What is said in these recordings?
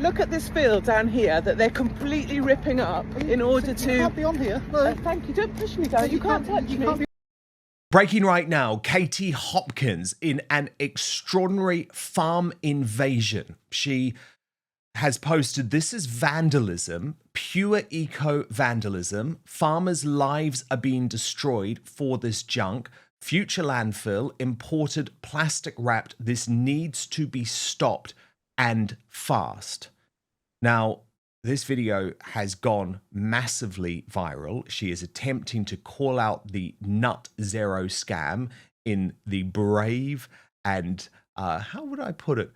Look at this field down here that they're completely ripping up in order to... You can't be on here. No. Thank you. Don't push me down. You can't touch me. Breaking right now, Katie Hopkins in an extraordinary farm invasion. She has posted, "This is vandalism, pure eco-vandalism. Farmers' lives are being destroyed for this junk. Future landfill, imported plastic wrapped. This needs to be stopped and fast." Now, this video has gone massively viral. She is attempting to call out the nut zero scam in the brave and, how would I put it,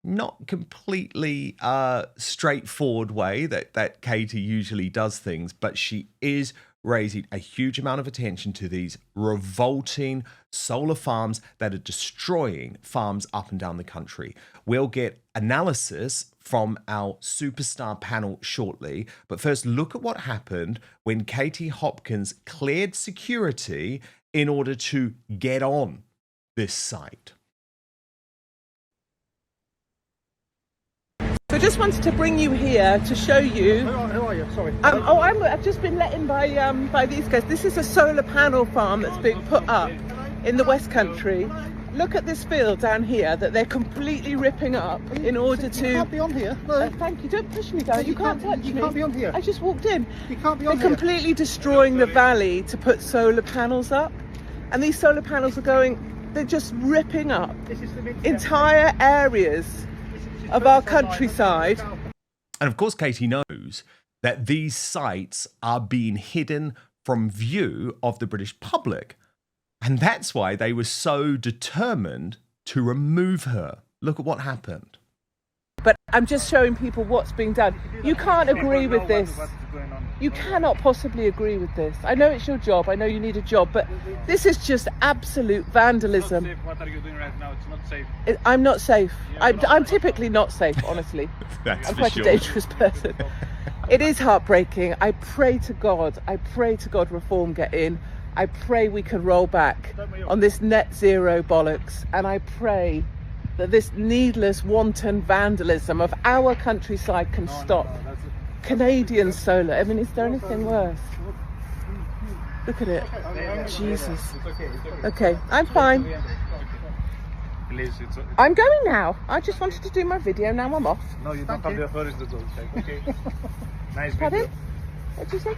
not completely straightforward way that Katie usually does things, but she is raising a huge amount of attention to these revolting solar farms that are destroying farms up and down the country. We'll get analysis from our superstar panel shortly, but first look at what happened when Katie Hopkins cleared security in order to get on this site. So I just wanted to bring you here to show you. Who are you? Sorry. I've just been let in by these guys. This is a solar panel farm that's being put up in the West Country. Look at this field down here that they're completely ripping up in order to... You can't be on here. No. Thank you. Don't push me down. You can't touch me. You can't be on here. I just walked in. You can't be on They're here. completely destroying the valley to put solar panels up. And these solar panels are going... They're just ripping up entire areas of our countryside. And of course, Katie knows that these sites are being hidden from view of the British public. And that's why they were so determined to remove her. Look at what happened. But I'm just showing people what's being done. You can't agree with this. You cannot possibly agree with this. I know it's your job. I know you need a job, but this is just absolute vandalism. It's not safe. What are you doing right now? It's not safe. I'm not safe. I'm typically not safe, honestly. That's I'm for quite sure. a dangerous person. It is heartbreaking. I pray to God reform get in. I pray we can roll back on this net zero bollocks. And I pray that this needless, wanton vandalism of our countryside can stop. Canadian solar. I mean, is there anything worse? Look at it. Jesus. Okay, I'm fine. Please, I'm going now. I just wanted to do my video. Now I'm off. No, you don't have the authority to go inside. Okay. Nice Pardon? video. What did you say?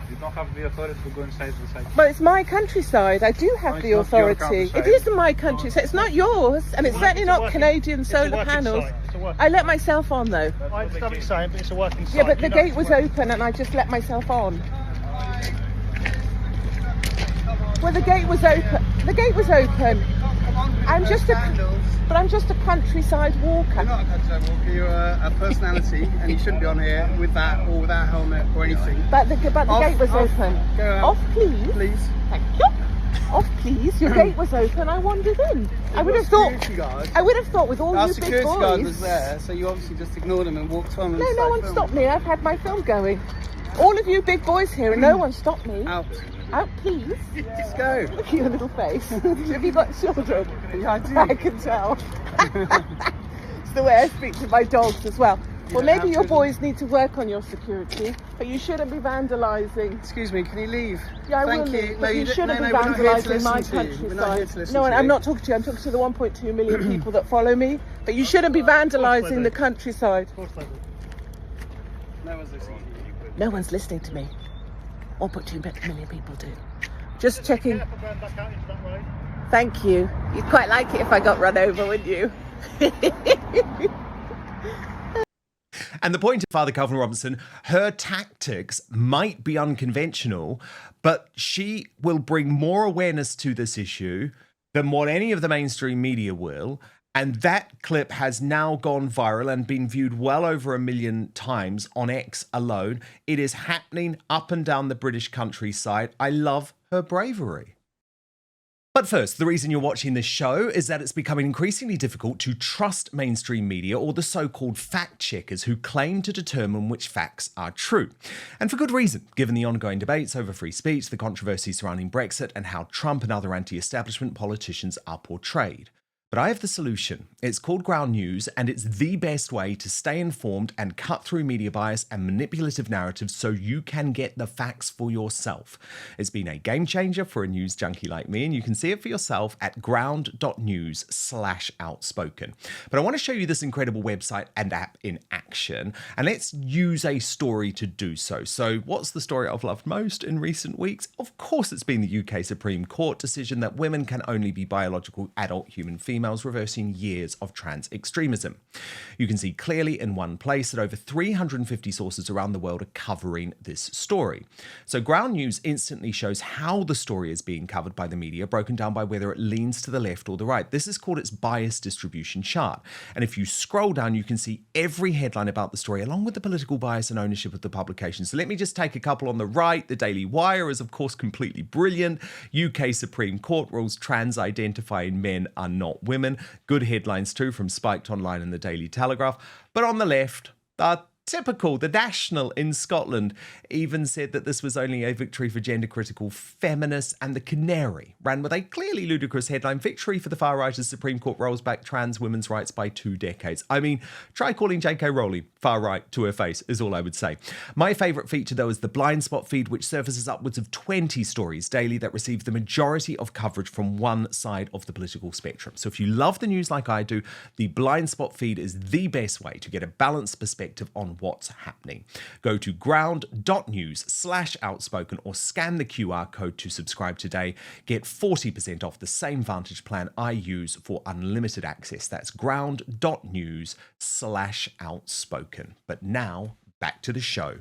You don't have the authority to go inside the site. Well, it's my countryside. I do have No, the it's not your authority. countryside. It isn't my countryside. It's not yours, and it's certainly not Canadian solar panels. I let myself on though. I understand what you're saying, but it's a working site. Yeah, but the You know gate it's was working. open, and I just let myself on. Well, the gate was open. The gate was open. I'm just a countryside walker. You're not a countryside walker, you're a personality and you shouldn't be on here with that or without a helmet or anything. But the gate was open. Go out. Off, please. Please. Thank you. Off, please. Your gate was open. I wandered in. I would have thought with all Our you big security guard boys. was there, so you obviously just ignored him and walked on. And No one stopped me. I've had my film going. All of you big boys here, and no one stopped me. Out. Out, please. Just go. Look at your little face. Have you got children? Yeah, I do. I can tell. It's the way I speak to my dogs as well. Well, maybe your boys need to work on your security, but you shouldn't be vandalising. Excuse me, can you leave? Yeah, I Thank will you. leave, No, but you don't- shouldn't no, be we're not here to vandalising my listen to you. We're not here to countryside. listen No, to I'm you. not talking to you. I'm talking to the 1.2 million people that follow me. But you shouldn't be vandalising the countryside. No one's listening to you. No one's listening to me. 1.2 million people do. Just checking. Thank you. You'd quite like it if I got run over, wouldn't you? And the point of Father Calvin Robinson, her tactics might be unconventional, but she will bring more awareness to this issue than what any of the mainstream media will. And that clip has now gone viral and been viewed well over 1 million times on X alone. It is happening up and down the British countryside. I love her bravery. But first, the reason you're watching this show is that it's becoming increasingly difficult to trust mainstream media or the so-called fact-checkers who claim to determine which facts are true. And for good reason, given the ongoing debates over free speech, the controversy surrounding Brexit, and how Trump and other anti-establishment politicians are portrayed. But I have the solution. It's called Ground News, and it's the best way to stay informed and cut through media bias and manipulative narratives so you can get the facts for yourself. It's been a game changer for a news junkie like me, and you can see it for yourself at ground.news/outspoken. But I want to show you this incredible website and app in action, and let's use a story to do so. So what's the story I've loved most in recent weeks? Of course, it's been the UK Supreme Court decision that women can only be biological adult human females, reversing years of trans extremism. You can see clearly in one place that over 350 sources around the world are covering this story. So Ground News instantly shows how the story is being covered by the media, broken down by whether it leans to the left or the right. This is called its bias distribution chart. And if you scroll down, you can see every headline about the story, along with the political bias and ownership of the publication. So let me just take a couple on the right. The Daily Wire is, of course, completely brilliant. UK Supreme Court rules trans identifying men are not women. Good headlines too from Spiked Online and the Daily Telegraph. But on the left, typical, the National in Scotland even said that this was only a victory for gender-critical feminists, and the Canary ran with a clearly ludicrous headline, victory for the far-rightist Supreme Court rolls back trans women's rights by 2 decades. I mean, try calling J.K. Rowling far-right to her face is all I would say. My favourite feature, though, is the blind spot feed, which surfaces upwards of 20 stories daily that receive the majority of coverage from one side of the political spectrum. So if you love the news like I do, the blind spot feed is the best way to get a balanced perspective on what's happening. Go to ground.news/outspoken or scan the QR code to subscribe today. Get 40% off the same Vantage plan I use for unlimited access. That's ground.news/outspoken. But now, back to the show.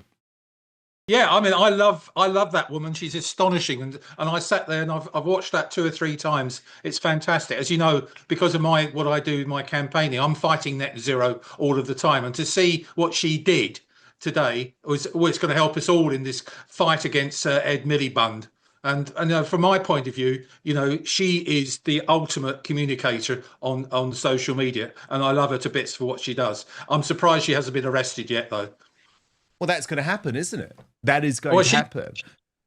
Yeah, I mean, I love that woman. She's astonishing, and I sat there and I've watched that 2 or 3 times. It's fantastic, as you know, because of what I do with my campaigning. I'm fighting net zero all of the time, and to see what she did today was it's going to help us all in this fight against Ed Miliband. And from my point of view, she is the ultimate communicator on social media, and I love her to bits for what she does. I'm surprised she hasn't been arrested yet, though. Well, that's going to happen, isn't it? That is going to happen.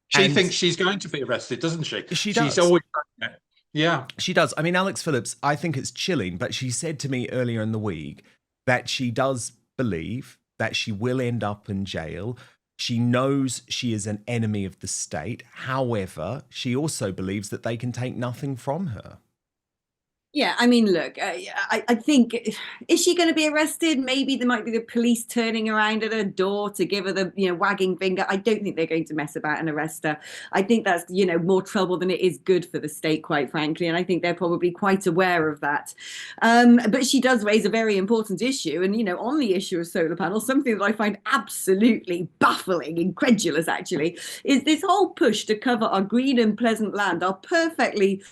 She thinks she's going to be arrested, doesn't she? She does. She's always done that. Yeah. She does. I mean, Alex Phillips, I think it's chilling, but she said to me earlier in the week that she does believe that she will end up in jail. She knows she is an enemy of the state. However, she also believes that they can take nothing from her. Yeah, I mean, look, I think, is she going to be arrested? Maybe there might be the police turning around at her door to give her the, wagging finger. I don't think they're going to mess about and arrest her. I think that's, more trouble than it is good for the state, quite frankly. And I think they're probably quite aware of that. But she does raise a very important issue. And, on the issue of solar panels, something that I find absolutely baffling, incredulous, actually, is this whole push to cover our green and pleasant land, our perfectly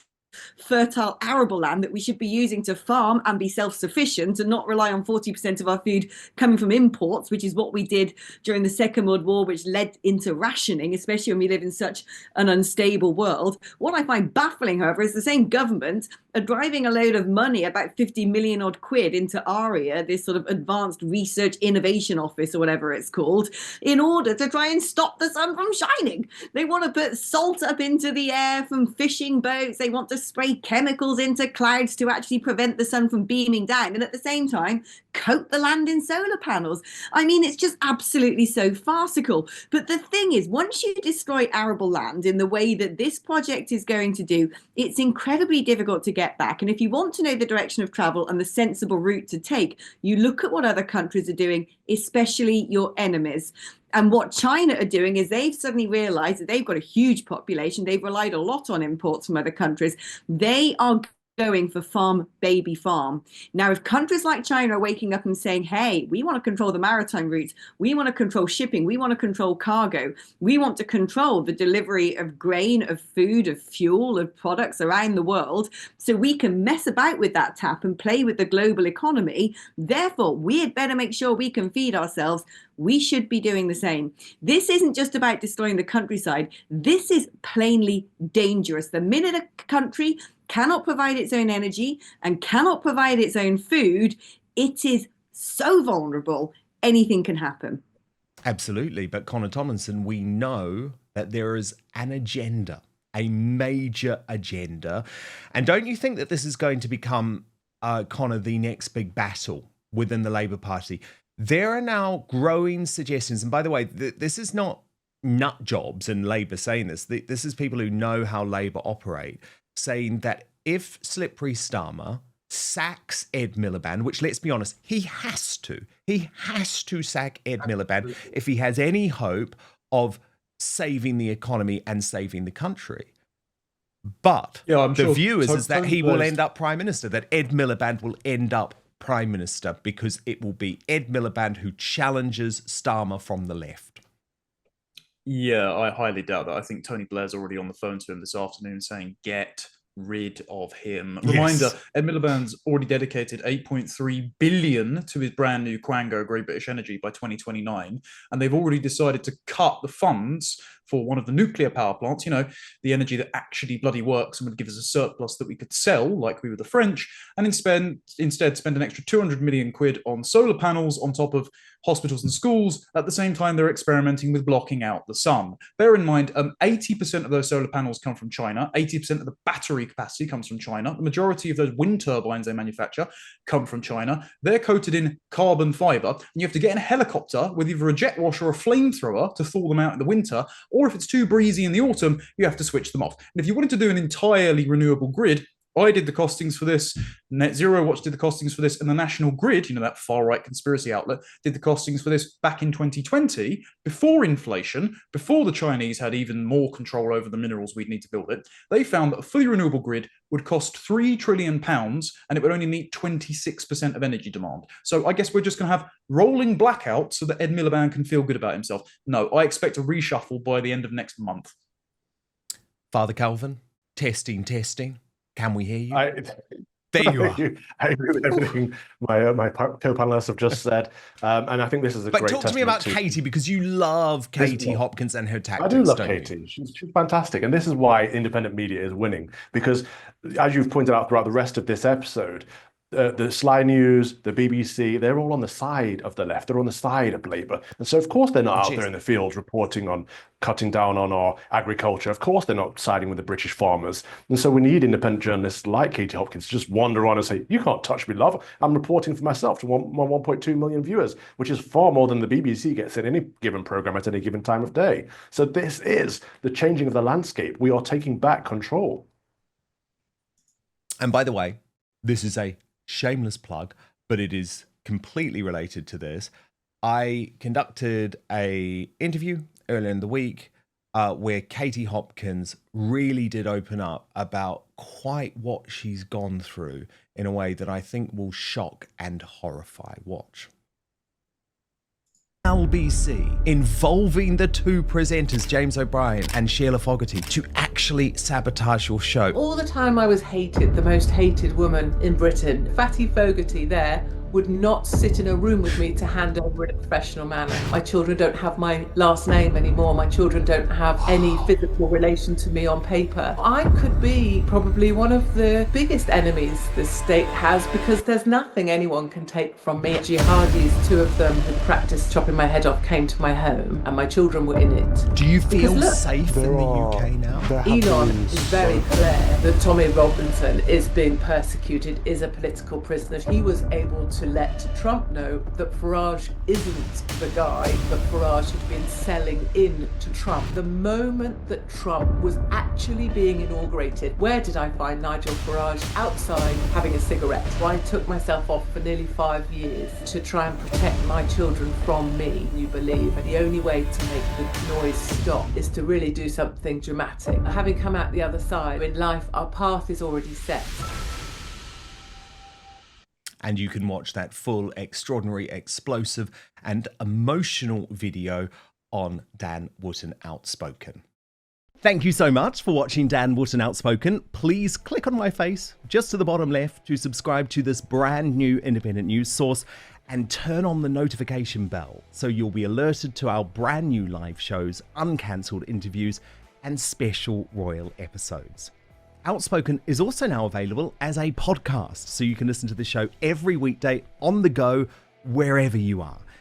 fertile arable land that we should be using to farm and be self-sufficient and not rely on 40% of our food coming from imports, which is what we did during the Second World War, which led into rationing, especially when we live in such an unstable world. What I find baffling, however, is the same government are driving a load of money, about 50 million odd quid, into ARIA, this sort of Advanced Research Innovation Office or whatever it's called, in order to try and stop the sun from shining. They want to put salt up into the air from fishing boats. They want to spray chemicals into clouds to actually prevent the sun from beaming down, and at the same time coat the land in solar panels. I mean, it's just absolutely so farcical. But the thing is, once you destroy arable land in the way that this project is going to do, it's incredibly difficult to get back. And if you want to know the direction of travel and the sensible route to take, you look at what other countries are doing, especially your enemies. And what China are doing is they've suddenly realized that they've got a huge population. They've relied a lot on imports from other countries. They are going for farm, baby farm. Now, if countries like China are waking up and saying, hey, we want to control the maritime routes, we want to control shipping, we want to control cargo, we want to control the delivery of grain, of food, of fuel, of products around the world, so we can mess about with that tap and play with the global economy, therefore, we had better make sure we can feed ourselves. We should be doing the same. This isn't just about destroying the countryside. This is plainly dangerous. The minute a country cannot provide its own energy and cannot provide its own food, it is so vulnerable, anything can happen. Absolutely. But Connor Tomlinson, we know that there is an agenda, a major agenda. And don't you think that this is going to become kind of the next big battle within the Labour Party. There are now growing suggestions, and by the way, this is not nut jobs and Labour saying this. This is people who know how Labour operate, saying that if Slippery Starmer sacks Ed Miliband, which, let's be honest, he has to sack Ed Miliband if he has any hope of saving the economy and saving the country. But the view is that he will end up Prime Minister, that Ed Miliband will end up Prime Minister, because it will be Ed Miliband who challenges Starmer from the left. Yeah, I highly doubt that. I think Tony Blair's already on the phone to him this afternoon saying, get rid of him. Reminder, Ed Miliband's already dedicated 8.3 billion to his brand new Quango Great British Energy by 2029, and they've already decided to cut the funds for one of the nuclear power plants, you know, the energy that actually bloody works and would give us a surplus that we could sell like we were the French, and instead spend an extra 200 million quid on solar panels on top of hospitals and schools. At the same time, they're experimenting with blocking out the sun. Bear in mind, 80% of those solar panels come from China. 80% of the battery capacity comes from China. The majority of those wind turbines they manufacture come from China. They're coated in carbon fiber, and you have to get in a helicopter with either a jet wash or a flamethrower to thaw them out in the winter, or if it's too breezy in the autumn, you have to switch them off. And if you wanted to do an entirely renewable grid, I did the costings for this, Net Zero Watch did the costings for this, and the National Grid, you know, that far-right conspiracy outlet, did the costings for this back in 2020, before inflation, before the Chinese had even more control over the minerals we'd need to build it. They found that a fully renewable grid would cost £3 trillion, and it would only meet 26% of energy demand. So I guess we're just going to have rolling blackouts so that Ed Miliband can feel good about himself. No, I expect a reshuffle by the end of next month. Father Calvin, testing. Can we hear you? There you are. I agree with everything my co-panelists have just said, and I think this is a great testament. But talk to me about Katie, because you love Katie Hopkins and her tactics. I do love Katie. She's fantastic, and this is why independent media is winning, because as you've pointed out throughout the rest of this episode, the Sly News, the BBC, they're all on the side of the left. They're on the side of Labour. And so, of course, they're not out there in the field reporting on cutting down on our agriculture. Of course, they're not siding with the British farmers. And so we need independent journalists like Katie Hopkins to just wander on and say, you can't touch me, love. I'm reporting for myself to 1.2 million viewers, which is far more than the BBC gets in any given programme at any given time of day. So this is the changing of the landscape. We are taking back control. And by the way, this is a shameless plug, but it is completely related to this. I conducted a interview earlier in the week where Katie Hopkins really did open up about quite what she's gone through in a way that I think will shock and horrify. Watch. LBC involving the two presenters, James O'Brien and Sheila Fogarty, to actually sabotage your show. All the time I was hated, the most hated woman in Britain. Fatty Fogarty there would not sit in a room with me to hand over in a professional manner. My children don't have my last name anymore. My children don't have any physical relation to me on paper. I could be probably one of the biggest enemies the state has, because there's nothing anyone can take from me. Jihadis, two of them who practiced chopping my head off, came to my home and my children were in it. Do you feel safe in the UK now? Elon is very clear that Tommy Robinson is being persecuted, is a political prisoner. He was able to let Trump know that Farage isn't the guy that Farage had been selling in to Trump. The moment that Trump was actually being inaugurated, where did I find Nigel Farage? Outside having a cigarette. So I took myself off for nearly 5 years to try and protect my children from me. You believe the only way to make the noise stop is to really do something dramatic. Having come out the other side, in life our path is already set. And you can watch that full, extraordinary, explosive and emotional video on Dan Wootton Outspoken. Thank you so much for watching Dan Wootton Outspoken. Please click on my face just to the bottom left to subscribe to this brand new independent news source and turn on the notification bell so you'll be alerted to our brand new live shows, uncancelled interviews and special royal episodes. Outspoken is also now available as a podcast, so you can listen to the show every weekday on the go, wherever you are.